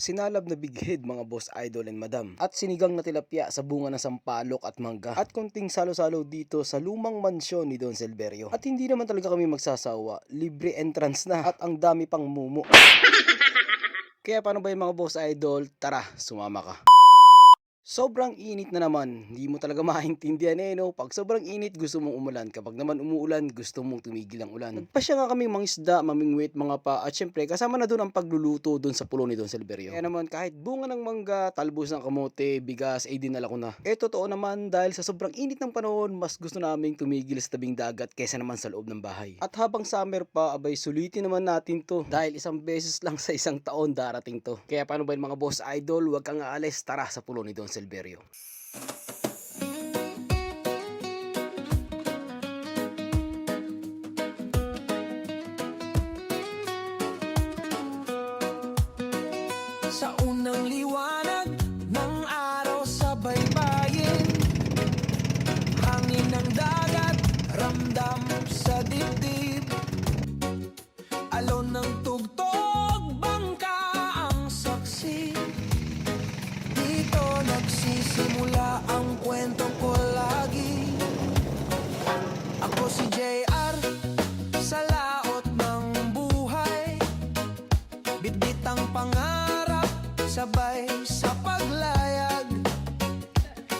Sinalab na bighead mga boss idol and madam, at sinigang na tilapia sa bunga ng sampalok at mangga, at konting salo-salo dito sa lumang mansyon ni Don Silverio. At hindi naman talaga kami magsasawa, libre entrance na at ang dami pang mumu. Kaya paano ba yung mga boss idol? Tara, sumama ka. Sobrang init na naman, hindi mo talaga maintindihan no? Pag sobrang init, gusto mong umulan. Kapag naman umuulan, gusto mong tumigil ang ulan. Nagpasya nga kami mangisda, mamingwit, mga pa, at syempre kasama na doon ang pagluluto doon sa pulo ni Don Silverio. Kaya naman kahit bunga ng mangga, talbos ng kamote, bigas, ay dinala ko na. Totoo naman dahil sa sobrang init ng panahon, mas gusto naming tumigil sa tabing dagat kaysa naman sa loob ng bahay. At habang summer pa, abay sulitin naman natin to dahil isang beses lang sa isang taon darating to. Kaya paano ba yung mga boss idol? Huwag kang aalis, tara sa pulo ni Don Silverio. Sa unang liwanag ng araw sa baybayin, hangin ng dagat, ramdam sa dibdib, alon ng tugtog, bangka ang saksi. Dito nagsisimula ang kwento ko lagi. Ako si JR, sa laot ng buhay, bitbit ang pangarap, sabay sa paglayag.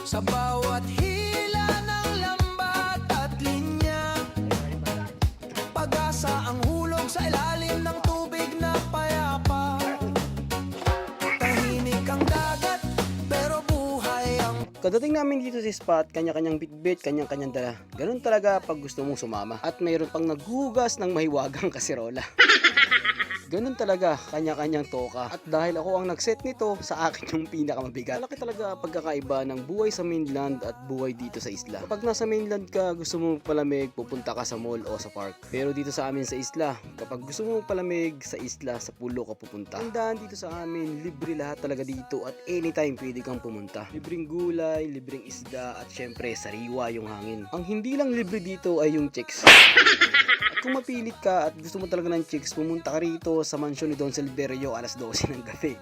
Sa bawat hila ng lambat at linya, pag-asa ang hulog sa ilalim ng tubig na payapa. Tahimik ang dagat, pero buhay ang... Kadating namin dito sa spot, kanya-kanyang bitbit, kanya-kanyang dala. Ganun talaga pag gusto mong sumama. At mayroon pang naghugas ng mahiwagang kaserola. Ganun talaga, kanya-kanyang toka. At dahil ako ang nag-set nito, sa akin yung pinakamabigat. Malaki talaga pagkakaiba ng buhay sa mainland at buhay dito sa isla. Kapag nasa mainland ka, gusto mo palamig, pupunta ka sa mall o sa park. Pero dito sa amin sa isla, kapag gusto mo palamig sa isla, sa pulo ka pupunta. Tandaan dito sa amin, libre lahat talaga dito at anytime pwede kang pumunta. Libreng gulay, libreng isda at syempre sariwa yung hangin. Ang hindi lang libre dito ay yung chicks. Kung mapilit ka at gusto mo talaga ng chicks, pumunta ka rito sa mansyon ni Don Silverio alas 12 ng gabi.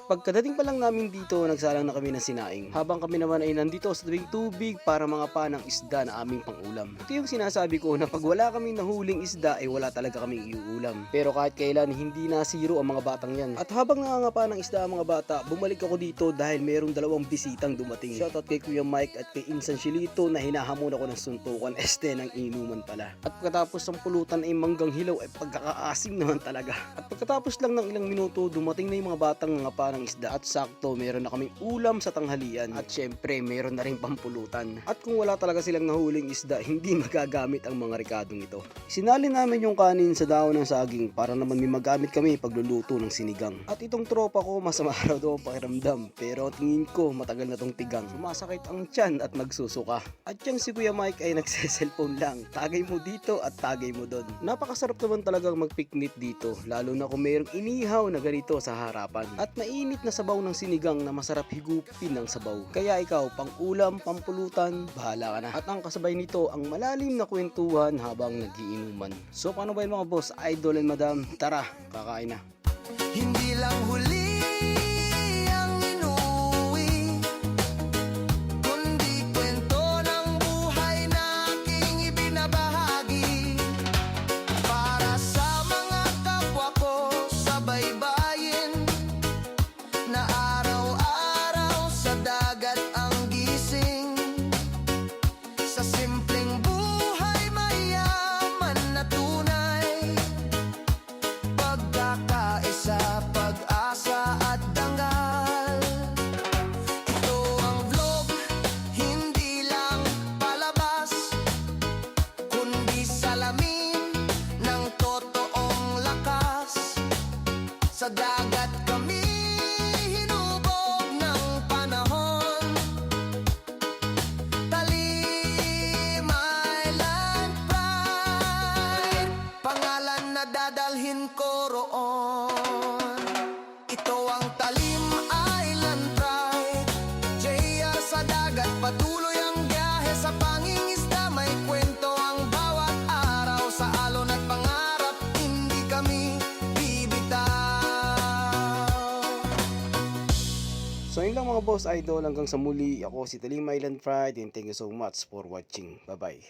Pagkadating pa lang namin dito, nagsalang na kami ng sinaing. Habang kami naman ay nandito sa tabing tubig para mga panang isda na aming pangulam. Ito yung sinasabi ko na pag wala kaming nahuling isda ay wala talaga kaming iuulam. Pero kahit kailan hindi na zero ang mga batang yan. At habang nangangapa ng isda ang mga bata, bumalik ako dito dahil mayroong dalawang bisitang dumating. Shoutout kay Kuya Mike at kay Insan Chilito na hinahamon ako ng suntukan ng inuman pala. At pagkatapos ng pulutan ay manggang hilaw ay pagkakaasim naman talaga. At pagkatapos lang ng ilang minuto, dumating na yung mga batang mga panang isda at sakto meron na kaming ulam sa tanghalian at syempre meron na rin pampulutan. At kung wala talaga silang nahuling isda, hindi magagamit ang mga rekadong ito. Sinalin namin yung kanin sa dahon ng saging para naman may magamit kami pagluluto ng sinigang. At itong tropa ko masama raw daw ang pakiramdam, pero tingin ko matagal na tong tigang. Sumasakit ang tiyan at nagsusuka. At yung si Kuya Mike ay nagse-cellphone lang. Tagay mo dito at tagay mo doon. Napakasarap naman talagang mag-picnic dito, lalo na kung mayroong inihaw na ganito sa harapan. At mainit na sabaw ng sinigang na masarap higupin ng sabaw. Kaya ikaw, pang ulam, pampulutan, bahala ka na. At ang kasabay nito, ang malalim na kwentuhan habang nagiinuman. So paano ba yung mga boss, idol and madam? Tara, kakain na. Hindi lang huli ang inuwi, kundi kwento ng buhay na aking ibinabahagi. Para sa mga kapwa ko sa baybayin, na araw-araw sa dagat ang gising. Sa simpleng buhay mayaman na tunay, pagkakaisa, pag-asa at dangal. Ito ang vlog, hindi lang palabas, kundi salamin ng totoong lakas. Sa dagat kami hinubog ng panahon, Talim Island Pride, pangalan na dadalhin ko roon. Ito ang Talim Island Pride, JR sa dagat, patuloy ang biyahe sa pangingisda. May kwento ang bawat araw, sa alon at pangarap, hindi kami bibitaw. So yun lang mga boss idol, hanggang sa muli, ako si Talim Island Pride and thank you so much for watching. Bye bye.